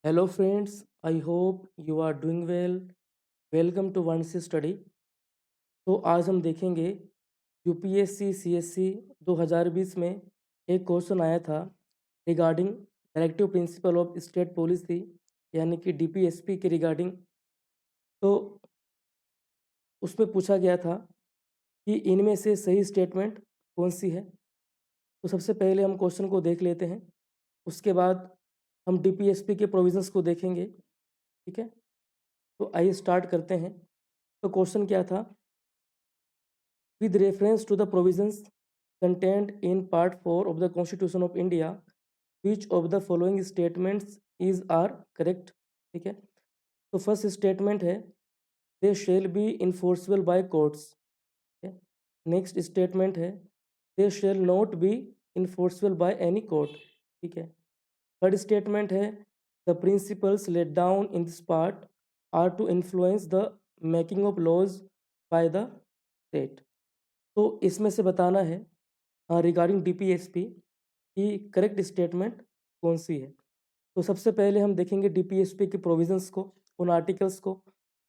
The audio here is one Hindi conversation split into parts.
Hello friends, I hope you are doing well. Welcome to one C study. तो आज हम देखेंगे यूपीएससी सीएससी 2020 में एक क्वेश्चन आया था regarding directive principle of state policy यानी कि डीपीएसपी के रिगार्डिंग। तो उसमें पूछा गया था कि इनमें से सही स्टेटमेंट कौन सी है। तो सबसे पहले हम क्वेश्चन को देख लेते हैं, उसके बाद हम डीपीएसपी के प्रोविजंस को देखेंगे। ठीक है, तो आइए स्टार्ट करते हैं। तो क्वेश्चन क्या था? With reference to the provisions contained in Part 4 of the Constitution of India, which of the following statements is are correct? ठीक है, तो फर्स्ट स्टेटमेंट है they shall be enforceable by courts. Next statement है they shall not be enforceable by any court. ठीक है, थर्ड स्टेटमेंट है the principles late down in this part are to influence the making of laws by the state. तो इसमें से बताना है रिगार्डिंग डीपीएसपी की करेक्ट स्टेटमेंट कौन सी है। तो सबसे पहले हम देखेंगे डीपीएसपी के प्रोविजंस को, उन आर्टिकल्स को,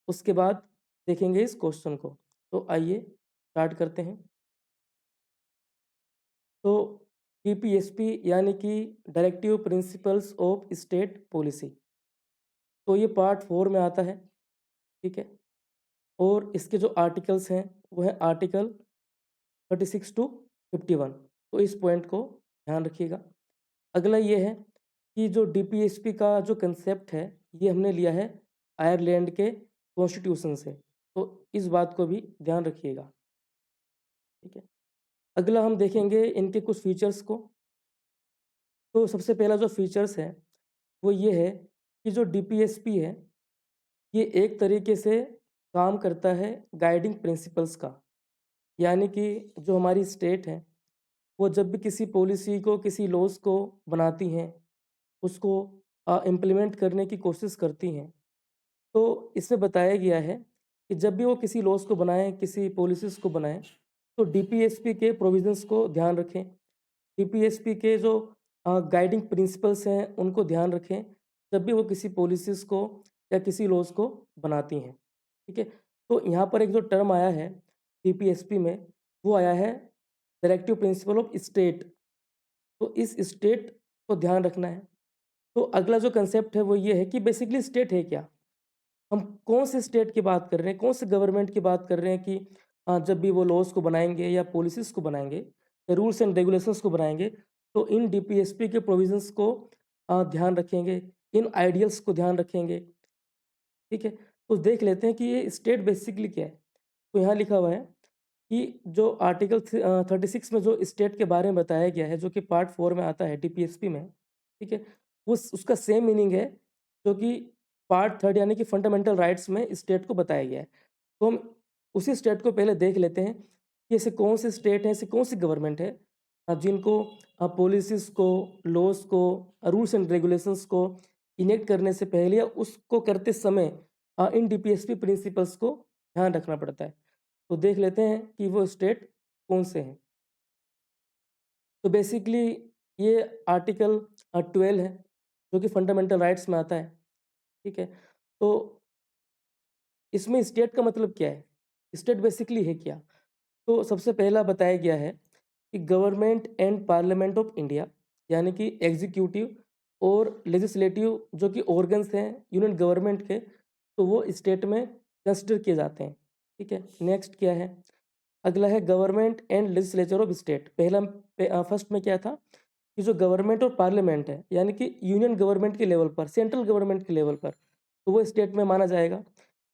उसके बाद देखेंगे इस क्वेश्चन को। तो आइए स्टार्ट करते हैं। तो डीपीएसपी यानी कि directive principles of state policy, तो ये पार्ट 4 में आता है। ठीक है, और इसके जो आर्टिकल्स हैं वो है आर्टिकल 36 टू 51। तो इस पॉइंट को ध्यान रखिएगा। अगला ये है कि जो डीपीएसपी का जो कंसेप्ट है ये हमने लिया है आयरलैंड के कॉन्स्टिट्यूशन से, तो इस बात को भी ध्यान रखिएगा। ठीक है, अगला हम देखेंगे इनके कुछ फीचर्स को। तो सबसे पहला जो फीचर्स है वो ये है कि जो डीपीएसपी है ये एक तरीके से काम करता है गाइडिंग प्रिंसिपल्स का, यानी कि जो हमारी स्टेट है वो जब भी किसी पॉलिसी को, किसी लॉज को बनाती हैं, उसको इम्प्लीमेंट करने की कोशिश करती हैं। तो इसमें बताया गया है कि जब भी वो किसी लॉज को बनाएं, किसी पॉलिसीज़ को बनाएं, तो डीपीएसपी के प्रोविजंस को ध्यान रखें। डीपीएसपी के जो गाइडिंग प्रिंसिपल्स हैं उनको ध्यान रखें जब भी वो किसी पॉलिसीज़ को या किसी लॉज को बनाती हैं। ठीक है, तो यहाँ पर एक जो टर्म आया है डीपीएसपी में वो आया है डायरेक्टिव प्रिंसिपल ऑफ स्टेट। तो इस स्टेट को ध्यान रखना है। तो अगला जो कंसेप्ट है वो ये है कि बेसिकली स्टेट है क्या, हम कौन से स्टेट की बात कर रहे हैं, कौन से गवर्नमेंट की बात कर रहे हैं कि जब भी वो लॉज को बनाएंगे या पॉलिसीज़ को बनाएंगे या रूल्स एंड रेगुलेशंस को बनाएंगे, तो इन डीपीएसपी के प्रोविजंस को ध्यान रखेंगे, इन आइडियल्स को ध्यान रखेंगे। ठीक है, तो देख लेते हैं कि ये स्टेट बेसिकली क्या है। तो यहाँ लिखा हुआ है कि जो आर्टिकल 36 में जो स्टेट के बारे में बताया गया है, जो कि पार्ट 4 में आता है डीपीएसपी में। ठीक है, उसका सेम मीनिंग है जो कि पार्ट 3 यानी कि फंडामेंटल राइट्स में स्टेट को बताया गया है। तो हम उसी स्टेट को पहले देख लेते हैं कि ऐसे कौन से स्टेट हैं, ऐसी कौन सी गवर्नमेंट है जिनको पॉलिसीज़ को, लॉज को, रूल्स एंड रेगुलेशंस को इनेक्ट करने से पहले या उसको करते समय इन डीपीएसपी प्रिंसिपल्स को ध्यान रखना पड़ता है। तो देख लेते हैं कि वो स्टेट कौन से हैं। तो बेसिकली ये आर्टिकल 12 है जो कि फंडामेंटल राइट्स में आता है। ठीक है, तो इसमें स्टेट का मतलब क्या है, स्टेट बेसिकली है क्या? तो सबसे पहला बताया गया है कि government and parliament of India, यानी कि एग्जीक्यूटिव और लेजिस्लेटिव जो कि ऑर्गन्स हैं यूनियन गवर्नमेंट के, तो वो स्टेट में कंसिडर किए जाते हैं। ठीक है, नेक्स्ट क्या है? अगला है government and legislature of state. First में क्या था कि जो गवर्नमेंट और पार्लियामेंट है यानी कि यूनियन गवर्नमेंट के लेवल पर, सेंट्रल गवर्नमेंट के लेवल पर, तो वो स्टेट में माना जाएगा।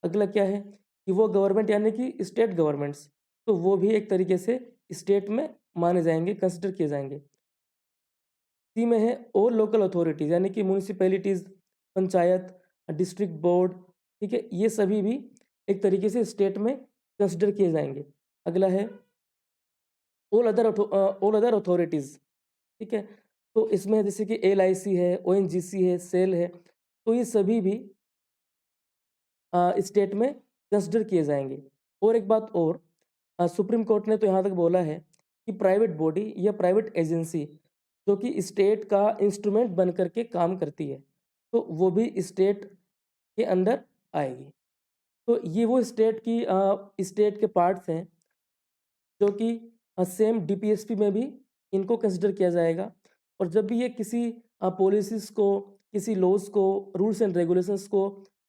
अगला क्या है कि वो गवर्नमेंट यानी कि स्टेट गवर्नमेंट्स, तो वो भी एक तरीके से स्टेट में माने जाएंगे, कंसिडर किए जाएंगे। सी में है और लोकल अथॉरिटीज़ यानी कि म्यूनिसिपैलिटीज़, पंचायत, डिस्ट्रिक्ट बोर्ड। ठीक है, ये सभी भी एक तरीके से स्टेट में कंसिडर किए जाएंगे। अगला है ऑल अदर अथॉरिटीज़। ठीक है, तो इसमें जैसे कि एलआईसी है, ओएनजीसी है, सेल है, तो ये सभी भी स्टेट में कंसिडर किए जाएंगे। और एक बात और, सुप्रीम कोर्ट ने तो यहाँ तक बोला है कि प्राइवेट बॉडी या प्राइवेट एजेंसी जो कि स्टेट का इंस्ट्रूमेंट बन करके काम करती है, तो वो भी स्टेट के अंडर आएगी। तो ये वो स्टेट के पार्ट्स हैं जो कि सेम डीपीएसपी में भी इनको कंसिडर किया जाएगा। और जब भी ये किसी पॉलिसीज़ को, किसी लॉज़ को, रूल्स एंड रेगुलेशंस को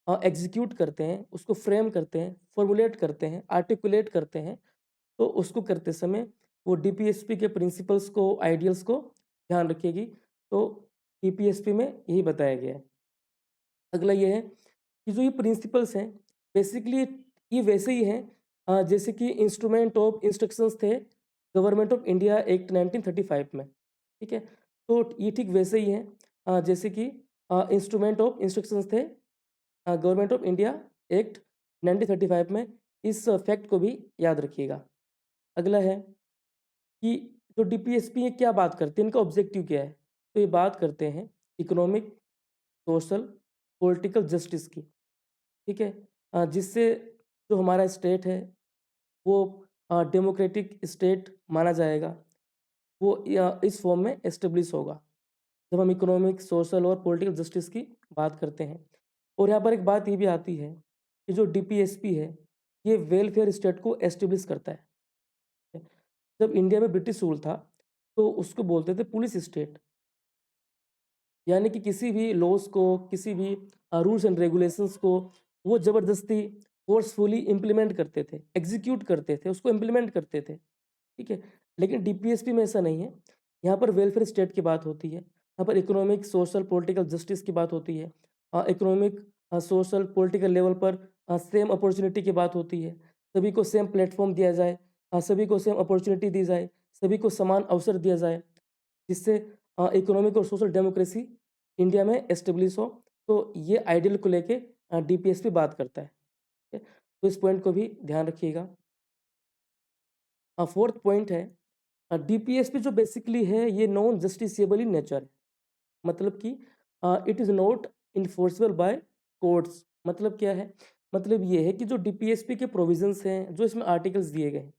एग्जीक्यूट करते हैं, उसको फ्रेम करते हैं, फॉर्मुलेट करते हैं, आर्टिकुलेट करते हैं, तो उसको करते समय वो डीपीएसपी के प्रिंसिपल्स को, आइडियल्स को ध्यान रखेगी। तो डीपीएसपी में यही बताया गया है। अगला ये है कि जो ये प्रिंसिपल्स हैं, बेसिकली ये वैसे ही हैं जैसे कि इंस्ट्रूमेंट ऑफ इंस्ट्रक्शंस थे गवर्नमेंट ऑफ इंडिया एक्ट 1935 में, ठीक है? तो ये ठीक वैसे ही हैं जैसे कि इंस्ट्रूमेंट ऑफ इंस्ट्रक्शंस थे गवर्नमेंट ऑफ इंडिया एक्ट 1935 में। इस फैक्ट को भी याद रखिएगा। अगला है कि जो डीपीएसपी है क्या बात करते हैं, इनका ऑब्जेक्टिव क्या है? तो ये बात करते हैं इकोनॉमिक, सोशल, पॉलिटिकल जस्टिस की, ठीक है? जिससे जो हमारा स्टेट है वो डेमोक्रेटिक स्टेट माना जाएगा, वो इस फॉर्म में एस्टेब्लिश होगा जब हम इकोनॉमिक, सोशल और पॉलिटिकल जस्टिस की बात करते हैं। और यहाँ पर एक बात ये भी आती है कि जो डीपीएसपी है ये वेलफेयर स्टेट को एस्टेब्लिश करता है। जब इंडिया में ब्रिटिश रूल था तो उसको बोलते थे पुलिस स्टेट, यानी कि किसी भी लॉज को, किसी भी रूल्स एंड रेगुलेशंस को वो ज़बरदस्ती फोर्सफुली इम्प्लीमेंट करते थे, एग्जीक्यूट करते थे, उसको इम्प्लीमेंट करते थे, ठीक है? लेकिन डीपीएसपी में ऐसा नहीं है। यहाँ पर वेलफेयर स्टेट की बात होती है, यहाँ पर इकोनॉमिक, सोशल, पॉलिटिकल जस्टिस की बात होती है। इकोनॉमिक, सोशल, पॉलिटिकल लेवल पर सेम अपॉर्चुनिटी की बात होती है। सभी को सेम प्लेटफॉर्म दिया जाए, सभी को सेम अपॉर्चुनिटी दी जाए, सभी को समान अवसर दिया जाए, जिससे इकोनॉमिक और सोशल डेमोक्रेसी इंडिया में एस्टेब्लिश हो। तो ये आइडियल को लेके डीपीएसपी बात करता है, ठीक है? तो इस पॉइंट को भी ध्यान रखिएगा। फोर्थ पॉइंट है डीपीएसपी जो बेसिकली है ये नॉन जस्टिसेबल इन नेचर है। मतलब कि it is not enforceable by courts. मतलब क्या है? मतलब ये है कि जो डीपीएसपी के प्रोविजंस हैं, जो इसमें आर्टिकल्स दिए गए हैं,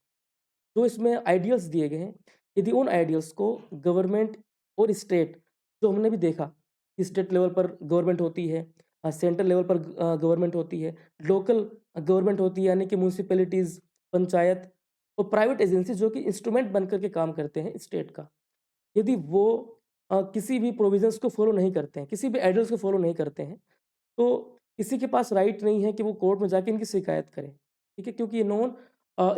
जो इसमें आइडियल्स दिए गए हैं, यदि उन आइडियल्स को गवर्नमेंट और स्टेट, जो हमने भी देखा कि स्टेट लेवल पर गवर्नमेंट होती है, सेंट्रल लेवल पर गवर्नमेंट होती है, लोकल गवर्नमेंट होती है यानी कि म्यूनसिपैलिटीज़, पंचायत और प्राइवेट एजेंसी जो कि इंस्ट्रूमेंट बन कर के काम करते हैं स्टेट का। यदि वो किसी भी प्रोविजंस को फॉलो नहीं करते हैं, किसी भी आइडियल्स को फॉलो नहीं करते हैं, तो किसी के पास राइट नहीं है कि वो कोर्ट में जाके इनकी शिकायत करे, ठीक है? क्योंकि ये नॉन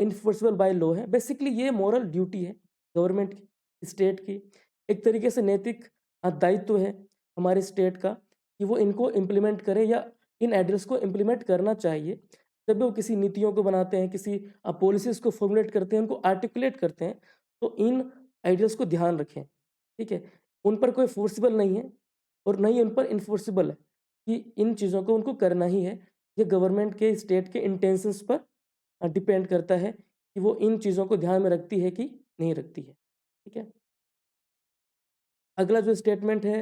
इन्फोर्सेबल बाय लॉ है। बेसिकली ये मॉरल ड्यूटी है गवर्नमेंट की, स्टेट की। एक तरीके से नैतिक दायित्व है हमारे स्टेट का कि वो इनको इम्प्लीमेंट करे या इन आइडियल्स को इम्प्लीमेंट करना चाहिए। जब भी वो किसी नीतियों को बनाते हैं, किसी पॉलिसीज़ को फॉर्मुलेट करते हैं, उनको आर्टिकुलेट करते हैं, तो इन आइडियल्स को ध्यान रखें, ठीक है? उन पर कोई फोर्सिबल नहीं है और ना ही उन पर इन्फोर्सिबल है कि इन चीज़ों को उनको करना ही है। ये गवर्नमेंट के, स्टेट के इंटेंशंस पर डिपेंड करता है कि वो इन चीज़ों को ध्यान में रखती है कि नहीं रखती है, ठीक है? अगला जो स्टेटमेंट है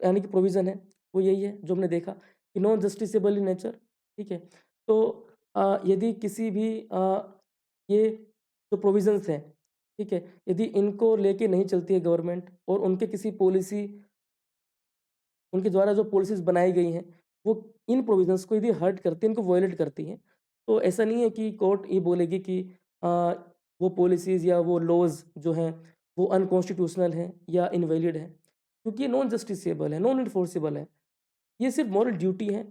यानी कि प्रोविज़न है, वो यही है जो हमने देखा कि नॉन जस्टिसेबल इन नेचर, ठीक है? तो यदि किसी भी ये जो प्रोविज़न्स हैं, ठीक है? यदि इनको लेके नहीं चलती है गवर्नमेंट और उनके किसी पॉलिसी, उनके द्वारा जो पॉलिसीज़ बनाई गई हैं, वो इन प्रोविज़न्स को यदि हर्ट करती हैं, इनको वायलेट करती हैं, तो ऐसा नहीं है कि कोर्ट ये बोलेगी कि अ, वो पॉलिसीज़ या वो लॉज़ जो हैं, वो अनकॉन्स्टिट्यूशनल हैं या इनवैलिड हैं, क्योंकि ये नॉन जस्टिसेबल है, नॉन एनफोर्सेबल है। ये सिर्फ़ मॉरल ड्यूटी है,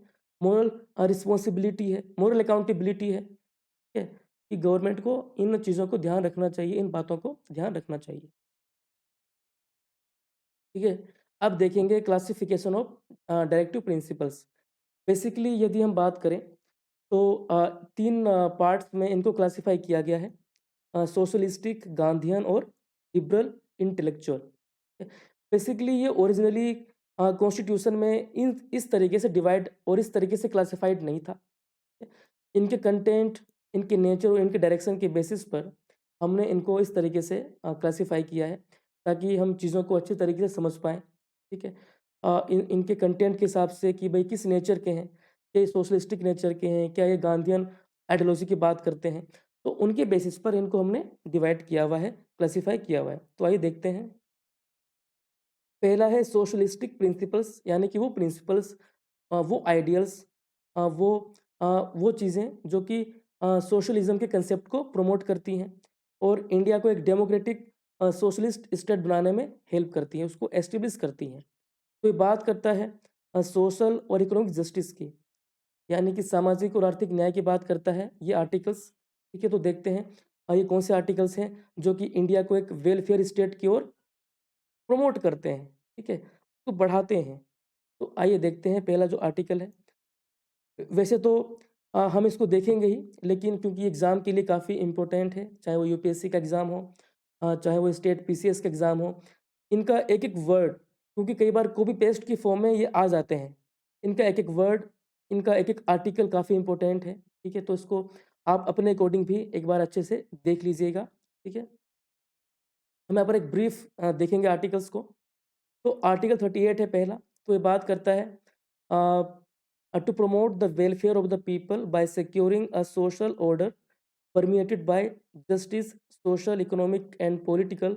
मॉरल रिस्पॉन्सिबिलिटी है, मॉरल अकाउंटेबिलिटी है, ठीक है? कि गवर्नमेंट को इन चीज़ों को ध्यान रखना चाहिए, इन बातों को ध्यान रखना चाहिए, ठीक है? अब देखेंगे classification of directive principles. Basically यदि हम बात करें तो 3 पार्ट्स में इनको क्लासिफ़ाई किया गया है, सोशलिस्टिक, गांधीयन और लिबरल इंटेलेक्चुअल। बेसिकली ये ओरिजिनली कॉन्स्टिट्यूशन में इन इस तरीके से डिवाइड और इस तरीके से क्लासिफ़ाइड नहीं था। इनके कंटेंट, इनके नेचर और इनके डायरेक्शन के बेसिस पर हमने इनको इस तरीके से क्लासिफ़ाई किया है, ताकि हम चीज़ों को अच्छे तरीके से समझ पाएँ, ठीक है? इनके कंटेंट के हिसाब से कि भई किस नेचर के हैं, क्या ये सोशलिस्टिक नेचर के हैं, क्या ये गांधीयन आइडियोलॉजी की बात करते हैं, तो उनके बेसिस पर इनको हमने डिवाइड किया हुआ है, क्लासिफ़ाई किया हुआ है। तो आइए देखते हैं। पहला है सोशलिस्टिक प्रिंसिपल्स, यानी कि वो प्रिंसिपल्स, वो आइडियल्स, वो वो चीज़ें जो कि सोशलिज्म के कंसेप्ट को प्रमोट करती हैं और इंडिया को एक डेमोक्रेटिक सोशलिस्ट स्टेट बनाने में हेल्प करती हैं, उसको एस्टेब्लिश करती हैं। तो ये बात करता है सोशल और इकोनॉमिक जस्टिस की, यानी कि सामाजिक और आर्थिक न्याय की बात करता है ये आर्टिकल्स। ठीक है, तो देखते हैं ये कौन से आर्टिकल्स हैं जो कि इंडिया को एक वेलफेयर स्टेट की ओर प्रमोट करते हैं, ठीक है, तो बढ़ाते हैं। तो आइए देखते हैं पहला जो आर्टिकल है। वैसे तो हम इसको देखेंगे ही, लेकिन क्योंकि एग्ज़ाम के लिए काफ़ी इम्पोर्टेंट है, चाहे वो यूपीएससी का एग्ज़ाम हो, चाहे वो स्टेट पीसीएस का एग्ज़ाम हो, इनका एक-एक वर्ड, क्योंकि कई बार कॉपी पेस्ट की फॉर्म में ये आ जाते हैं। इनका एक-एक वर्ड, इनका एक-एक आर्टिकल काफ़ी इम्पोर्टेंट है, ठीक है? तो इसको आप अपने अकॉर्डिंग भी एक बार अच्छे से देख लीजिएगा, ठीक है? हम यहाँ पर एक ब्रीफ देखेंगे आर्टिकल्स को। तो आर्टिकल 38 है पहला, तो ये बात करता है to promote the welfare of the people by securing a social order permeated by justice, social, economic, and political,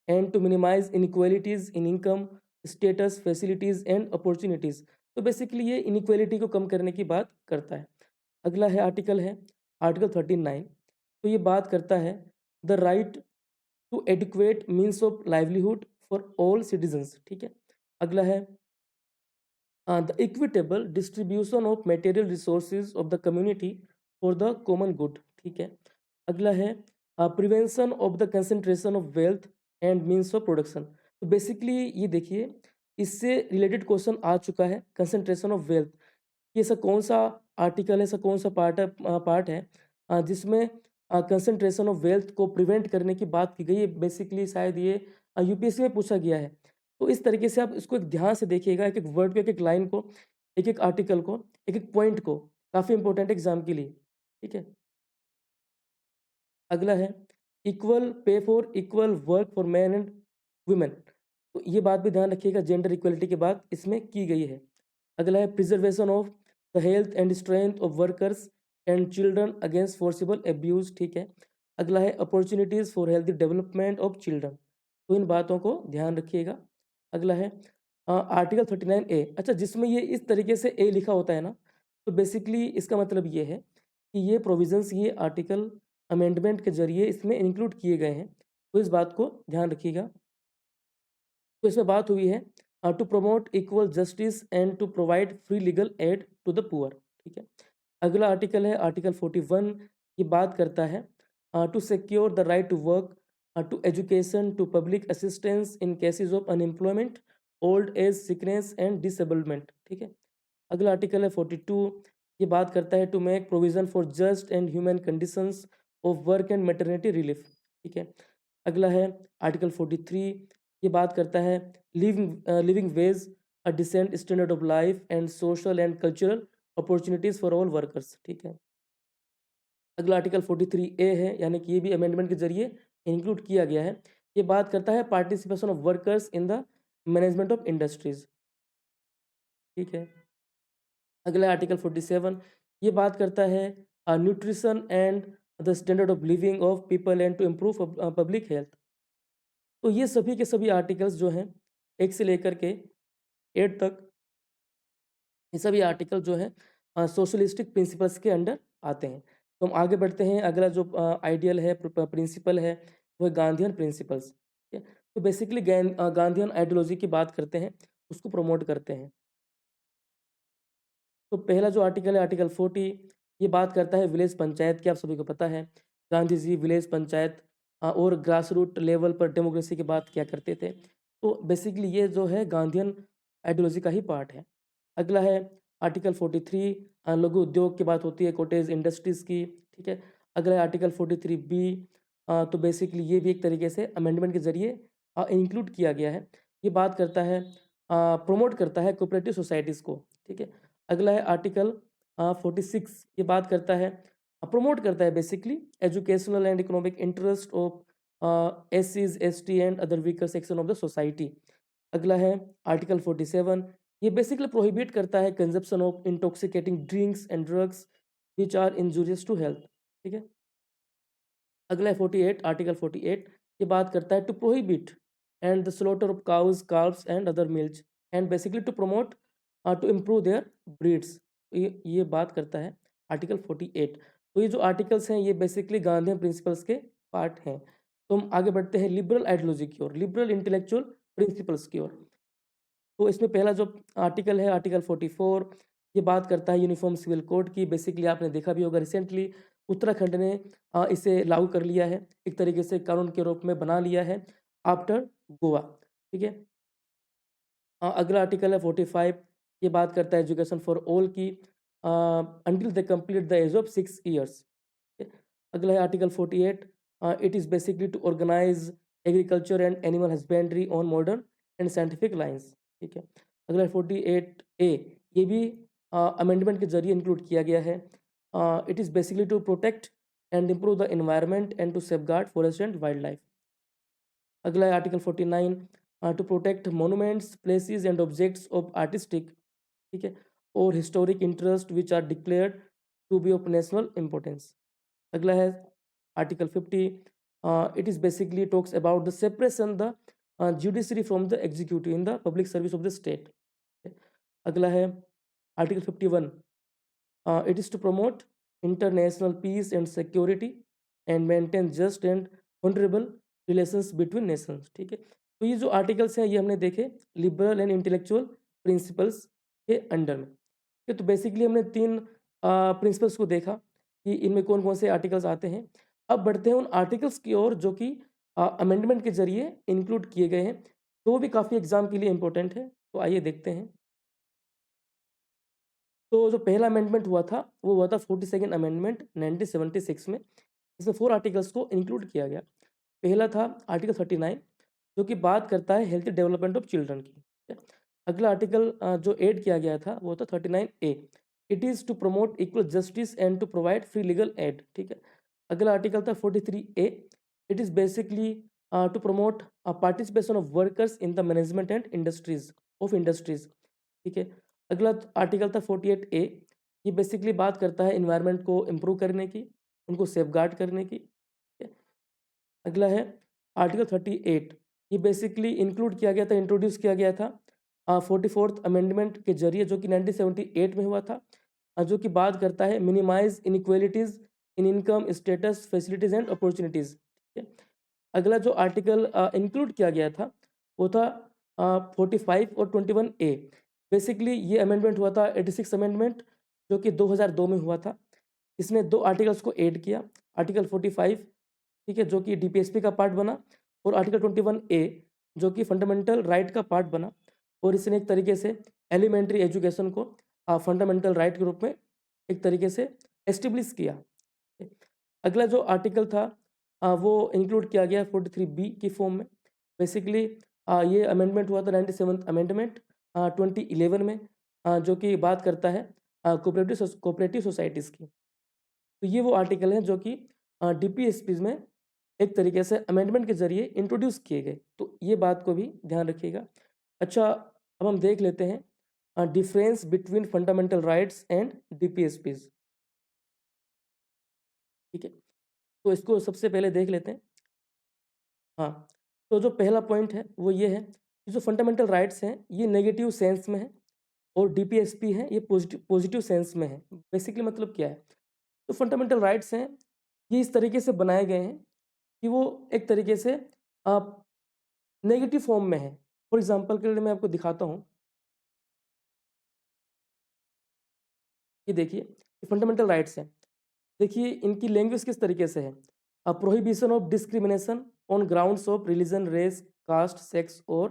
and to minimize inequalities in income, status, facilities, and opportunities। तो बेसिकली ये इनइक्वालिटी को कम करने की बात करता है। अगला है आर्टिकल 39। तो ये बात करता है the right to adequate means of livelihood for all citizens, ठीक है। अगला है the equitable distribution of material resources of the community for the common good, ठीक है। अगला है prevention of the concentration of wealth and means of production. तो बेसिकली ये देखिए, इससे रिलेटेड क्वेश्चन आ चुका है, कंसंट्रेशन ऑफ वेल्थ। ये ऐसा कौन सा आर्टिकल है, ऐसा कौन सा पार्ट है जिसमें कंसंट्रेशन ऑफ वेल्थ को प्रिवेंट करने की बात की गई है। बेसिकली शायद ये यूपीएससी में पूछा गया है। तो इस तरीके से आप इसको एक ध्यान से देखिएगा, एक-एक वर्ड को, एक-एक लाइन को, एक-एक आर्टिकल को, एक-एक पॉइंट को, काफ़ी इंपॉर्टेंट है एग्जाम के लिए, ठीक है। अगला है equal pay for equal work for man and women. तो ये बात भी ध्यान रखिएगा, जेंडर इक्वलिटी की बात इसमें की गई है। अगला है preservation of the health and strength of workers and children against forcible abuse, ठीक है। अगला है opportunities for healthy development of children. तो इन बातों को ध्यान रखिएगा। अगला है आर्टिकल 39A। अच्छा, जिसमें ये इस तरीके से ए लिखा होता है ना, तो बेसिकली इसका मतलब ये है कि ये प्रोविजंस, ये आर्टिकल अमेंडमेंट के ज़रिए इसमें इंक्लूड किए गए हैं। तो इस बात को ध्यान रखिएगा। तो इसमें बात हुई है to promote equal justice and to provide free legal aid to the poor, ठीक है। अगला आर्टिकल है आर्टिकल 41। ये बात करता है to secure the right to work, to education, to public assistance in cases of unemployment, old age, sickness and disablement, ठीक है। अगला आर्टिकल है 42। ये बात करता है to make provision for just and human conditions of work and maternity relief, ठीक है। अगला है आर्टिकल 43। ये बात करता है living wage, a decent standard of life and social and cultural opportunities for all workers, ठीक है। अगला आर्टिकल 43A है, यानी कि ये भी अमेंडमेंट के जरिए इंक्लूड किया गया है। ये बात करता है participation of workers in the management of industries, ठीक है। अगला आर्टिकल 47। ये बात करता है nutrition and the standard of living of people and to improve public health. तो ये सभी के सभी आर्टिकल्स जो हैं, 1 से लेकर के 8 तक, ये सभी आर्टिकल जो हैं सोशलिस्टिक प्रिंसिपल्स के अंडर आते हैं। तो हम आगे बढ़ते हैं। अगला जो आइडियल है, प्रिंसिपल है, वो है गांधीयन प्रिंसिपल्स, ठीक है। तो बेसिकली गांधीयन आइडियोलॉजी की बात करते हैं, उसको प्रमोट करते हैं। तो पहला जो आर्टिकल है आर्टिकल 40। ये बात करता है विलेज पंचायत की। आप सभी को पता है गांधी जी विलेज पंचायत और ग्रास रूट लेवल पर डेमोक्रेसी की बात किया करते थे। तो बेसिकली ये जो है गांधीयन आइडियोलॉजी का ही पार्ट है। अगला है आर्टिकल 43। लघु उद्योग की बात होती है, कॉटेज इंडस्ट्रीज़ की, ठीक है। अगला है आर्टिकल 43B। तो बेसिकली ये भी एक तरीके से अमेंडमेंट के ज़रिए इंक्लूड किया गया है। ये बात करता है, प्रमोट करता है कोऑपरेटिव सोसाइटीज़ को, ठीक है। अगला है आर्टिकल 46। ये बात करता है, प्रमोट करता है basically educational and economic interest of एससीज, ST and other weaker section of the society. अगला है आर्टिकल 47। ये बेसिकली प्रोहिबिट करता है consumption of intoxicating drinks and drugs which are injurious to health, ठीक है। अगला है 48, आर्टिकल 48। ये बात करता है to prohibit and the slaughter of cows, calves, and other milch, and basically to promote to improve their breeds. ये बात करता है आर्टिकल 48। तो ये जो आर्टिकल्स हैं ये बेसिकली गांधीयन प्रिंसिपल्स के पार्ट हैं। तो हम आगे बढ़ते हैं लिबरल आइडियोलॉजी की ओर, लिबरल इंटेलेक्चुअल प्रिंसिपल्स की ओर। तो इसमें पहला जो आर्टिकल है आर्टिकल 44, ये बात करता है यूनिफॉर्म सिविल कोड की। बेसिकली आपने देखा भी होगा रिसेंटली उत्तराखंड ने इसे लागू कर लिया है, एक तरीके से कानून के रूप में बना लिया है आफ्टर गोवा। ठीक है। अगला आर्टिकल है 45, ये बात करता है एजुकेशन फॉर ऑल की until they complete the age of 6 years. अगला है article 48, it is basically to organise agriculture and animal husbandry on modern and scientific lines. ठीक है। अगला 48A, ये भी अमेंडमेंट के जरिए इंक्लूड किया गया है। It is basically to protect and improve the environment and to safeguard forest and wild life. अगला है article 49, to protect monuments, places and objects of artistic, ठीक है, और historic interest which are declared to be of national importance. अगला है article 50, it is basically talks about the separation the judiciary from the executive in the public service of the state. अगला है article 51, it is to promote international peace and security and maintain just and honourable relations between nations. ठीक है। तो ये जो आर्टिकल्स हैं ये हमने देखे लिबरल एंड इंटेलेक्चुअल प्रिंसिपल्स के अंडर में। ठीक है। तो बेसिकली हमने 3 प्रिंसिपल्स को देखा कि इनमें कौन कौन से आर्टिकल्स आते हैं। अब बढ़ते हैं उन आर्टिकल्स की ओर जो कि अमेंडमेंट के जरिए इंक्लूड किए गए हैं, तो वो भी काफ़ी एग्जाम के लिए इंपॉर्टेंट है। तो आइए देखते हैं। तो जो पहला अमेंडमेंट हुआ था वो हुआ था 42nd अमेंडमेंट 1976 में। इसमें 4 आर्टिकल्स को इंक्लूड किया गया। पहला था आर्टिकल 39, जो कि बात करता है हेल्थ डेवलपमेंट ऑफ चिल्ड्रन की। ठीक है। अगला आर्टिकल जो ऐड किया गया था वो था 39A, it is to promote equal justice and to provide free legal aid. ठीक है। अगला आर्टिकल था 43A, it is basically to promote participation of workers in the management and industries. ठीक है। अगला आर्टिकल था 48A, ये बेसिकली बात करता है इन्वायरमेंट को इम्प्रूव करने की, उनको सेफगार्ड करने की। ठीक है। अगला है आर्टिकल 38, ये बेसिकली इंक्लूड किया गया था, इंट्रोड्यूस किया गया था 44th अमेंडमेंट के जरिए, जो कि 1978 में हुआ था, जो कि बात करता है minimise inequalities in income, status, facilities and opportunities. ठीक है। अगला जो आर्टिकल इंक्लूड किया गया था वो था 45 और 21A। बेसिकली ये अमेंडमेंट हुआ था 86 अमेंडमेंट, जो कि 2002 में हुआ था। इसने 2 आर्टिकल्स को ऐड किया, आर्टिकल 45, ठीक है, जो कि डीपीएसपी का पार्ट बना, और आर्टिकल 21A जो कि फंडामेंटल राइट का पार्ट बना, और इसने एक तरीके से एलिमेंट्री एजुकेशन को फंडामेंटल राइट के रूप में एक तरीके से एस्टेब्लिश किया। अगला जो आर्टिकल था वो इंक्लूड किया गया 43B की फॉर्म में। बेसिकली ये अमेंडमेंट हुआ था 97th अमेंडमेंट 2011 में, जो कि बात करता है कोऑपरेटिव सोसाइटीज़ की। तो ये वो आर्टिकल हैं जो कि डीपीएसपीज में एक तरीके से अमेंडमेंट के जरिए इंट्रोड्यूस किए गए। तो ये बात को भी ध्यान रखिएगा। अच्छा, अब हम देख लेते हैं difference between fundamental rights and DPSPs. ठीक है। तो इसको सबसे पहले देख लेते हैं। हाँ, तो जो पहला पॉइंट है वो ये है कि जो फंडामेंटल राइट्स हैं ये नेगेटिव सेंस में है, और डीपीएसपी है ये पॉजिटिव सेंस में है। बेसिकली मतलब क्या है, तो फंडामेंटल राइट्स हैं ये इस तरीके से बनाए गए हैं कि वो एक तरीके से नेगेटिव फॉर्म में है। फॉर एग्जांपल के लिए मैं आपको दिखाता हूँ। ये देखिए फंडामेंटल राइट्स हैं। देखिए इनकी लैंग्वेज किस तरीके से है, prohibition of discrimination on grounds of religion, race, caste, sex और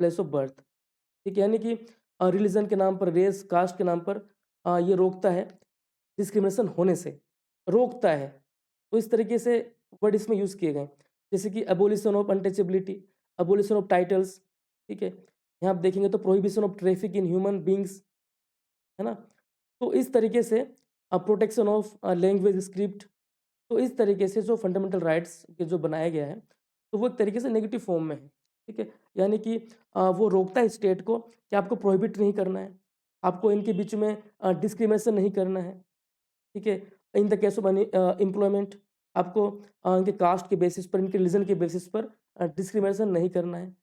प्लेस ऑफ बर्थ। ठीक है। यानी कि रिलीजन के नाम पर, रेस, कास्ट के नाम पर ये रोकता है, डिस्क्रिमिनेशन होने से रोकता है। तो इस तरीके से वर्ड इसमें यूज़ किए गए, जैसे कि abolition of untouchability, abolition of titles. ठीक है। यहाँ आप देखेंगे तो prohibition of traffic in human beings, है ना। तो इस तरीके से प्रोटेक्शन ऑफ लैंग्वेज स्क्रिप्ट। तो इस तरीके से जो फंडामेंटल राइट्स के जो बनाया गया है, तो वो एक तरीके से नेगेटिव फॉर्म में है। ठीक है। यानी कि वो रोकता है स्टेट को कि आपको प्रोहिबिट नहीं करना है, आपको इनके बीच में डिस्क्रिमिनेशन नहीं करना है। ठीक है। In the case of employment आपको इनके कास्ट के बेसिस पर, इनके रिलीजन के बेसिस पर डिस्क्रिमिनेशन नहीं करना है।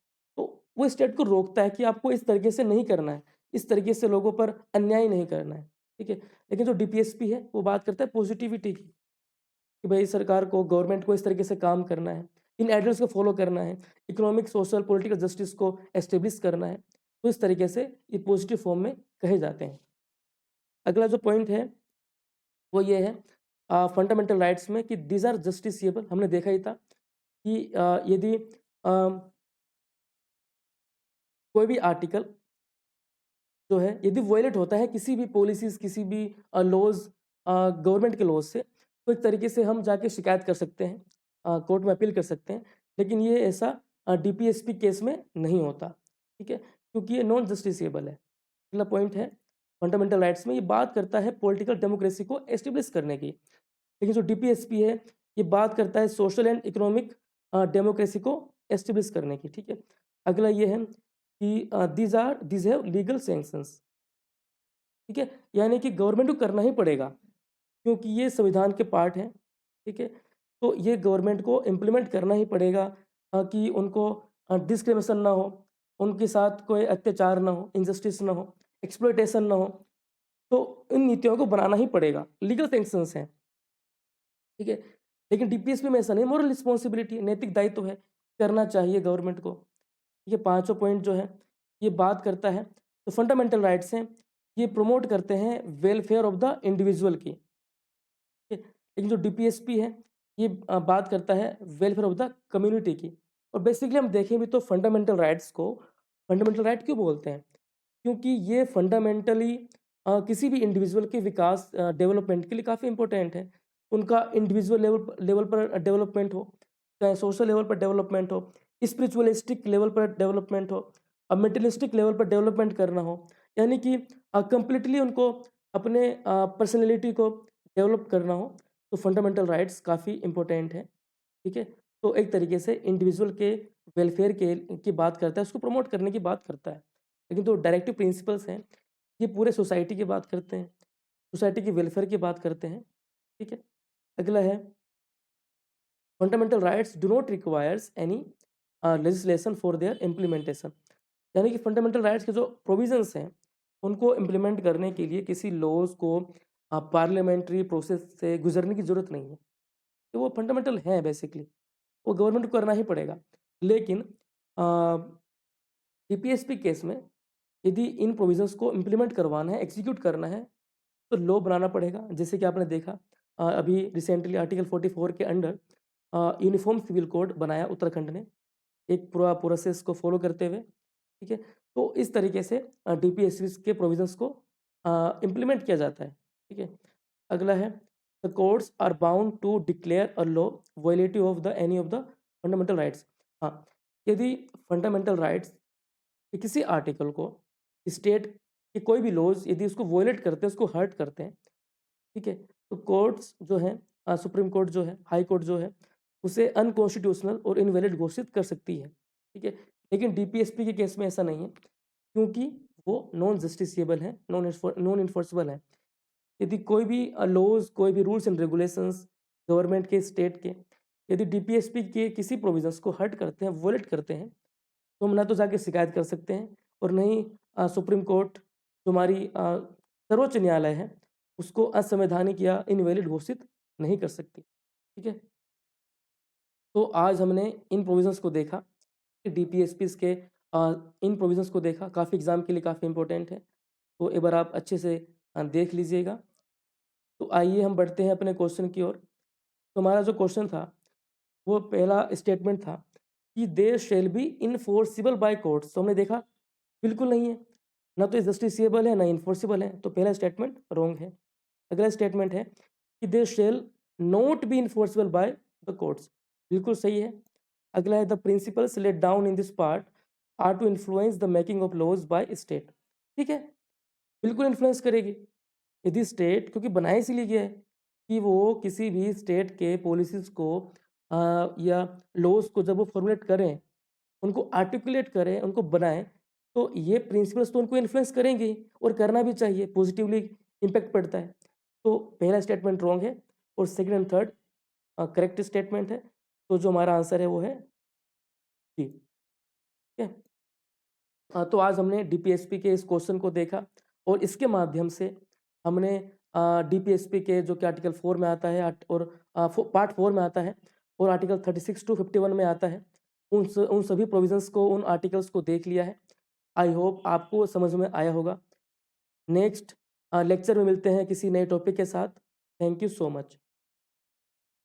वो स्टेट को रोकता है कि आपको इस तरीके से नहीं करना है, इस तरीके से लोगों पर अन्याय नहीं करना है, ठीक है। लेकिन जो डीपीएसपी है वो बात करता है पॉजिटिविटी की, कि भाई सरकार को, गवर्नमेंट को इस तरीके से काम करना है, इन आइडियल्स को फॉलो करना है, इकोनॉमिक, सोशल, पॉलिटिकल जस्टिस को एस्टेब्लिश करना है। तो इस तरीके से ये पॉजिटिव फॉर्म में कहे जाते हैं। अगला जो पॉइंट है वो ये है फंडामेंटल राइट्स में कि दीज आर जस्टिसिएबल। हमने देखा ही था कि यदि कोई भी आर्टिकल जो है यदि वायलेट होता है किसी भी पॉलिसीज, किसी भी लॉज, गवर्नमेंट के लॉज से, तो एक तरीके से हम जाके शिकायत कर सकते हैं, कोर्ट में अपील कर सकते हैं। लेकिन ये ऐसा डीपीएसपी केस में नहीं होता, ठीक है, क्योंकि ये नॉन जस्टिसिएबल है। अगला पॉइंट है फंडामेंटल राइट्स में, ये बात करता है पॉलिटिकल डेमोक्रेसी को एस्टेब्लिश करने की। लेकिन जो डीपीएसपी है ये बात करता है सोशल एंड इकोनॉमिक डेमोक्रेसी को एस्टेब्लिश करने की, ठीक है। अगला ये है कि दीज हैव लीगल सैंक्शंस, ठीक है, यानी कि गवर्नमेंट को करना ही पड़ेगा क्योंकि ये संविधान के पार्ट हैं, ठीक है। तो ये गवर्नमेंट को इम्प्लीमेंट करना ही पड़ेगा कि उनको डिस्क्रिमिनेशन ना हो, उनके साथ कोई अत्याचार ना हो, इनजस्टिस ना हो, एक्सप्लॉयटेशन ना हो। तो इन नीतियों को बनाना ही पड़ेगा, लीगल सैंक्शंस हैं, ठीक है। लेकिन डीपीएसपी में ऐसा नहीं, मोरल रिस्पॉन्सिबिलिटी, नैतिक दायित्व है, करना चाहिए गवर्नमेंट को। ये पांचों पॉइंट जो है ये बात करता है, तो फंडामेंटल राइट्स हैं, ये प्रमोट करते हैं वेलफेयर ऑफ द इंडिविजुअल की, ठीक है। लेकिन जो डीपीएसपी है ये बात करता है वेलफेयर ऑफ द कम्युनिटी की। और बेसिकली हम देखें भी तो फंडामेंटल राइट्स को फंडामेंटल राइट क्यों बोलते हैं, क्योंकि ये फंडामेंटली किसी भी इंडिविजुअल के विकास, डेवलपमेंट के लिए काफ़ी इंपॉर्टेंट है। उनका इंडिविजुअल लेवल लेवल पर डेवलपमेंट हो, चाहे सोशल लेवल पर डेवलपमेंट हो, स्पिरिचुअलिस्टिक लेवल पर डेवलपमेंट हो, मेटेरियलिस्टिक लेवल पर डेवलपमेंट करना हो, यानी कि कंप्लीटली उनको अपने पर्सनैलिटी को डेवलप करना हो, तो फंडामेंटल राइट्स काफ़ी इंपॉर्टेंट है, ठीक है। तो एक तरीके से इंडिविजुअल के वेलफेयर के की बात करता है, उसको प्रमोट करने की बात करता है। लेकिन जो डायरेक्टिव प्रिंसिपल्स हैं ये पूरे सोसाइटी की बात करते हैं, सोसाइटी के वेलफेयर की बात करते हैं, ठीक है। अगला है fundamental rights do not requires any legislation for their implementation, यानी कि फंडामेंटल राइट्स के जो प्रोविजंस हैं उनको इम्प्लीमेंट करने के लिए किसी लॉज को पार्लियामेंट्री प्रोसेस से गुजरने की ज़रूरत नहीं है, तो वो फंडामेंटल हैं बेसिकली, वो गवर्नमेंट को करना ही पड़ेगा। लेकिन डीपीएसपी केस में यदि इन प्रोविजंस को इम्प्लीमेंट करवाना है, एग्जीक्यूट करना है, तो लॉ बनाना पड़ेगा। जैसे कि आपने देखा अभी रिसेंटली आर्टिकल 44 के अंडर यूनिफॉर्म सिविल कोड बनाया उत्तराखंड ने, एक पूरा प्रोसेस को फॉलो करते हुए, ठीक है। तो इस तरीके से डीपीएसपी के प्रोविजंस को इम्प्लीमेंट किया जाता है, ठीक है। अगला है the courts are bound to declare a law violative of the any of the fundamental rights. हाँ, यदि फंडामेंटल राइट्स कि किसी आर्टिकल को स्टेट के कोई भी लॉज यदि उसको वॉयलेट करते हैं, उसको हर्ट करते हैं, ठीक है, तो कोर्ट्स जो है, सुप्रीम कोर्ट जो है, हाई कोर्ट जो है, उसे अनकॉन्स्टिट्यूशनल और इनवैलिड घोषित कर सकती है, ठीक है। लेकिन डीपीएसपी के केस में ऐसा नहीं है, क्योंकि वो नॉन जस्टिसिएबल है, नॉन इन्फोर्सेबल है। यदि कोई भी लॉज, कोई भी रूल्स एंड रेगुलेशंस गवर्नमेंट के, स्टेट के, यदि डीपीएसपी के किसी प्रोविजंस को हर्ट करते हैं, वॉयलेट करते हैं, तो हम ना तो जाके शिकायत कर सकते हैं और न ही सुप्रीम कोर्ट जो हमारी सर्वोच्च न्यायालय है उसको असंवैधानिक या इनवैलिड घोषित नहीं कर सकती, ठीक है। तो आज हमने इन प्रोविजंस को देखा कि डीपीएसपीस के इन प्रोविजंस को देखा, काफ़ी एग्जाम के लिए काफ़ी इंपॉर्टेंट है, तो एक बार आप अच्छे से देख लीजिएगा। तो आइए हम बढ़ते हैं अपने क्वेश्चन की ओर। तो हमारा जो क्वेश्चन था वो पहला स्टेटमेंट था कि there shall be enforceable by courts. तो हमने देखा बिल्कुल नहीं है, ना तो जस्टिसिएबल है ना इन्फोर्सिबल है, तो पहला स्टेटमेंट रॉन्ग है। अगला स्टेटमेंट है कि there shall not be enforceable by the courts, बिल्कुल सही है। अगला है the principles late down in this part are to influence the making of laws by state, ठीक है, बिल्कुल इन्फ्लुएंस करेगी यदि स्टेट, क्योंकि बनाया इसीलिए गया है कि वो किसी भी स्टेट के पॉलिसीज़ को या लॉज़ को जब वो फॉर्मुलेट करें, उनको आर्टिकुलेट करें, उनको बनाएँ, तो ये प्रिंसिपल्स तो उनको इन्फ्लुएंस करेंगे ही और करना भी चाहिए, पॉजिटिवली इम्पैक्ट पड़ता है। तो पहला स्टेटमेंट रॉन्ग है और second and third correct statement है। तो जो हमारा आंसर है वो है डी, ठीक है। तो आज हमने डीपीएसपी के इस क्वेश्चन को देखा और इसके माध्यम से हमने डीपीएसपी के जो कि आर्टिकल 4 में आता है और पार्ट 4 में आता है और आर्टिकल 36 टू 51 में आता है, उन सभी प्रोविजंस को, उन आर्टिकल्स को देख लिया है। आई होप आपको समझ में आया होगा। नेक्स्ट लेक्चर में मिलते हैं किसी नए टॉपिक के साथ। Thank you so much.